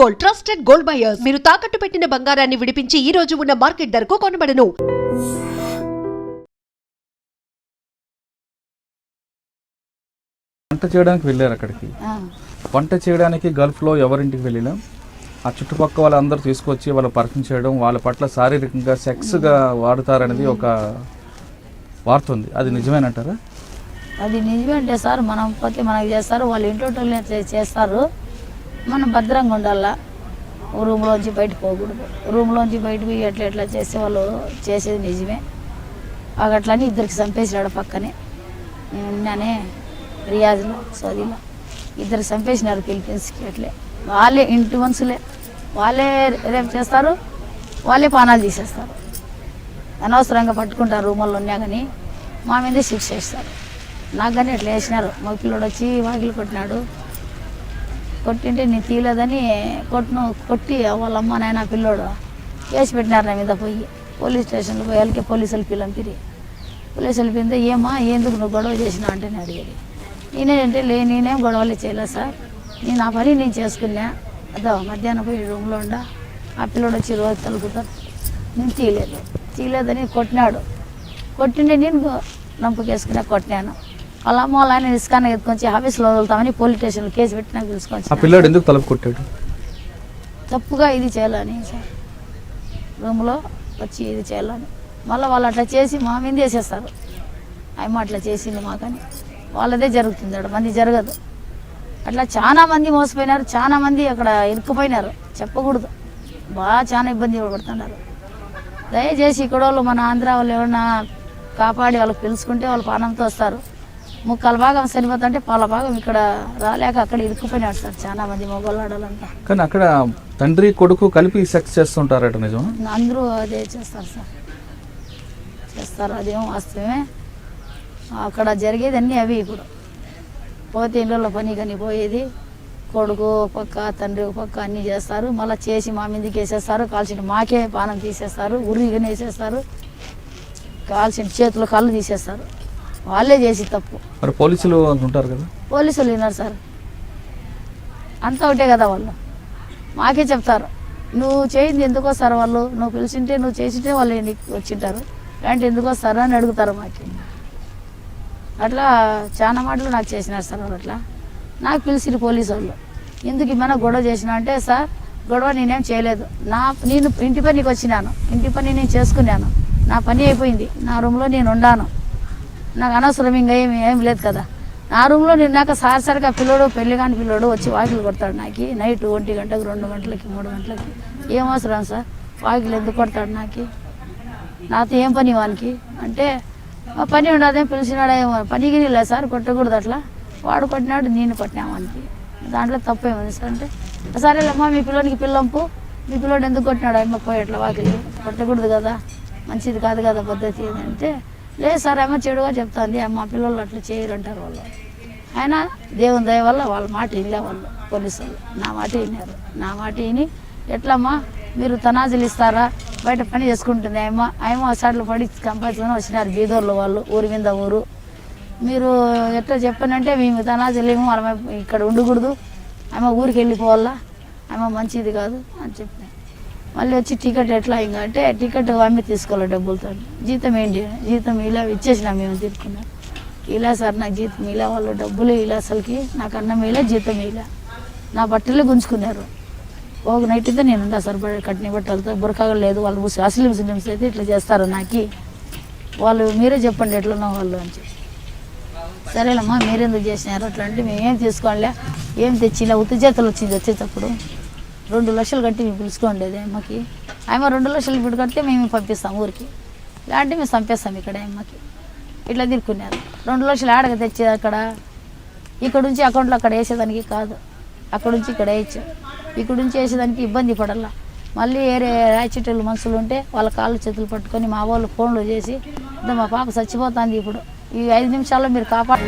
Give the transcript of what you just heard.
Gold, trusted gold buyers. మీరు తాకట్టు పెట్టిన బంగారాన్ని విడిపించి ఈ రోజు ఉన్న మార్కెట్ ధరకు కొనబడను. వంట చేయడానికి వెళ్ళారు అక్కడికి. వంట చేయడానికి గల్ఫ్లో ఎవరింటికి వెళ్ళినా ఆ చుట్టుపక్కల వాళ్ళందరూ తీసుకొచ్చి వాళ్ళు పరిచయం చేయడం, వాళ్ళ పట్ల శారీరకంగా సెక్స్గా వాడుతారనేది ఒక వార్త ఉంది. అది నిజమేనంటారా? అది నిజమే అంటే సార్, మనం పోతే మనకి చేస్తారు, వాళ్ళు ఇంటోటోళ్ళని చేస్తారు. మనం భద్రంగా ఉండాలా, రూమ్లోంచి బయటకు పోకూడదు. రూమ్లోంచి బయటకు ఎట్లా ఎట్లా చేసే వాళ్ళు చేసేది నిజమే. అట్లని ఇద్దరికి చంపేసినాడు పక్కనే. నేను ఉన్నానే రియాజ్లో సౌదీలో, ఇద్దరికి చంపేసినారు ఫిలిపీన్స్కి. అట్లే వాళ్ళే ఇంటి మనుషులే, వాళ్ళే రేపు చేస్తారు, వాళ్ళే పానాలు తీసేస్తారు. అనవసరంగా పట్టుకుంటారు రూముల్లో ఉన్నా కానీ మా మీదే శిక్ష వేస్తారు. నాకు కానీ అట్లా వేసినారు. మా పిల్లోడు వచ్చి వాకిలు కొట్టినాడు. కొట్టింటే నేను తీయలేదని కొట్టి వాళ్ళ అమ్మ నాయన పిల్లోడు వేసి పెట్టినారు నా మీద. పోయి పోలీస్ స్టేషన్లో పోయి వాళ్ళకి పోలీసులు పిలిపిరి. పోలీసులు పిలిపితే ఏమా ఎందుకు నువ్వు గొడవ చేసినా అంటే నేను అడిగేది. నేనేంటే నేనేం గొడవలు చేయలేదు సార్, నేను నా పని నేను చేసుకున్నా. అదో మధ్యాహ్నం పోయి రూమ్లో ఉండా, ఆ పిల్లోడు వచ్చి రోజు తలుపుతారు. నేను తీయలేదని కొట్టినాడు. కొట్టిండే నేను నంపుకేసుకున్నా, కొట్టినాను. వాళ్ళ అమ్మ వాళ్ళ ఆయన ఇసుకాన ఎత్తుకొచ్చి ఆఫీస్లో వదులుతామని పోలీస్ స్టేషన్లో కేసు పెట్టినా పిలుచుకొచ్చి. పిల్లాడు ఎందుకు తలుపు కొట్టాడు? తప్పుగా ఇది చేయాలని సార్, రూమ్లో వచ్చి ఇది చేయాలని. మళ్ళీ వాళ్ళు అట్లా చేసి మా మీద వేసేస్తారు. అమ్మ అట్లా చేసింది మాకని. వాళ్ళదే జరుగుతుంది, అక్కడ మంది జరగదు. అట్లా చాలా మంది మోసపోయినారు, చాలా మంది అక్కడ ఇరుక్కుపోయినారు. చెప్పకూడదు, బాగా చాలా ఇబ్బంది పడుతున్నారు. దయచేసి ఇక్కడ వాళ్ళు మన ఆంధ్ర వాళ్ళు ఎవరన్నా కాపాడి వాళ్ళకి పిలుచుకుంటే వాళ్ళు పానంతో వస్తారు. ముక్కల భాగం సరిపోతుంటే పాల భాగం ఇక్కడ రాలేక అక్కడ ఇరుక్కుపోయినాడు సార్ చాలా మంది మొగోళ్ళాడాలంతా. కానీ అక్కడ తండ్రి కొడుకు కలిపి సెక్స్ చేస్తుంటారట, నిజం? అందరూ అదే చేస్తారు సార్, చేస్తారు. అదేమో వాస్తవమే. అక్కడ జరిగేది అన్నీ అవి. ఇప్పుడు పోతే ఇళ్ళలో పని కానీ పోయేది, కొడుకు ఒక పక్క తండ్రి ఒక పక్క అన్నీ చేస్తారు. మళ్ళీ చేసి మా మీదకి వేసేస్తారు. కాల్చిన మాకే పానం తీసేస్తారు, ఉరిగానే వేసేస్తారు. కాల్చిన చేతులు కళ్ళు తీసేస్తారు. వాళ్ళే చేసి తప్పు. మరి పోలీసులు ఉంటారు కదా? పోలీసులు విన్నారు సార్, అంతా ఒకటే కదా. వాళ్ళు మాకే చెప్తారు, నువ్వు చేయింది ఎందుకు వస్తారు వాళ్ళు, నువ్వు పిలిచింటే నువ్వు చేసింటే వాళ్ళు వచ్చింటారు, ఇలాంటి ఎందుకు వస్తారు అని అడుగుతారు మాకు. అట్లా చాలా మాటలు నాకు చేసినారు సార్ వాళ్ళు. అట్లా నాకు పిలిచిరు పోలీసు వాళ్ళు. ఎందుకు ఏమైనా గొడవ చేసినా అంటే, సార్ గొడవ నేనేం చేయలేదు, నేను ఇంటి పనికి వచ్చినాను, ఇంటి పని నేను చేసుకున్నాను, నా పని అయిపోయింది, నా రూమ్లో నేను ఉన్నాను, నాకు అనవసరం ఇంకా ఏం లేదు కదా. నా రూమ్లో నిన్నాక సారిసరిగా పిల్లోడు, పెళ్లి కాని పిల్లోడు వచ్చి వాకిలు కొడతాడు నాకు నైట్ 1 గంటకి 2 గంటలకి 3 గంటలకి. ఏం అవసరం సార్, వాకిలు ఎందుకు కొడతాడు నాకు, నాతో ఏం పని వానికి అంటే, ఆ పని ఉండదేం పిలిచినాడు, ఏమో పనికి లేదు సార్, కొట్టకూడదు అట్లా, వాడు కొట్టినాడు నేను కొట్టినామానికి, దాంట్లో తప్పేముంది సార్ అంటే, సరేలేమ్మా మీ పిల్లోనికి పిల్లంపు, మీ పిల్లోడు ఎందుకు కొట్టినాడు అమ్మ పోయి అట్లా వాకిలి కొట్టకూడదు కదా, మంచిది కాదు కదా పద్ధతి అంటే, లేదు సార్ అమ్మ చెడుగా చెప్తాంది, మా పిల్లలు అట్లా చేయరు అంటారు వాళ్ళు. అయినా దేవుని దయ వల్ల వాళ్ళ మాట వినలే వాళ్ళు పోలీసులు, నా మాట విన్నారు. నా మాట విని ఎట్లమ్మా మీరు తనాజులు ఇస్తారా, బయట పని చేసుకుంటుంది ఆయమ్మ అసాట్లు పడి సంపాదించుకొని వచ్చినారు బీదోర్లు వాళ్ళు, ఊరి మీద ఊరు. మీరు ఎట్లా చెప్పానంటే మేము తనాజులేమో వాళ్ళ ఇక్కడ ఉండకూడదు, ఆమె ఊరికి వెళ్ళిపోవాలా, ఆమె మంచిది కాదు అని చెప్పిన. మళ్ళీ వచ్చి టికెట్ ఎట్లా ఇంకా అంటే, టికెట్ ఆమె తీసుకోవాలి డబ్బులతో. జీతం ఏంటి, జీతం ఇలా ఇచ్చేసినా మేము తీసుకున్నాం. ఇలా సార్ నాకు జీతం ఇలా, వాళ్ళు డబ్బులు ఇలా, అసలుకి నాకు అన్నం ఇలా జీతం ఇలా, నా బట్టలే గుంజుకున్నారు. ఒక నైట్ అయితే నేను ఉంటా సార్ కట్టిన బట్టలతో, బురకాగా లేదు. వాళ్ళు అసలు ముస్లిమ్స్ అయితే ఇట్లా చేస్తారు నాకు, వాళ్ళు మీరే చెప్పండి ఎట్లనో వాళ్ళు అని చెప్పి. సరేలమ్మా మీరెందుకు చేసినారు అట్లా అంటే, మేమేం తీసుకోవాలే, ఏం తెచ్చి ఇలా ఉత్తి చేతులు వచ్చింది. వచ్చేటప్పుడు 2 లక్షలు కట్టి మేము పిలుచుకోండి అమ్మకి. ఆమె 2 లక్షలు ఇప్పుడు కడితే మేము పంపిస్తాం ఊరికి, ఇలాంటి మేము చంపేస్తాం ఇక్కడ అమ్మకి. ఇట్లా తిరుక్కున్నారు. 2 లక్షలు ఆడగా తెచ్చేది అక్కడ, ఇక్కడ నుంచి అకౌంట్లో అక్కడ వేసేదానికి కాదు, అక్కడ నుంచి ఇక్కడ వేయచ్చు, ఇక్కడ నుంచి వేసేదానికి ఇబ్బంది పడాల. మళ్ళీ వేరే రాయిచెట్టెళ్ళు మనుషులు ఉంటే వాళ్ళ కాళ్ళు చేతులు పట్టుకొని మా వాళ్ళు ఫోన్లు చేసి, మా పాప చచ్చిపోతుంది ఇప్పుడు, ఈ 5 నిమిషాల్లో మీరు కాపాడు.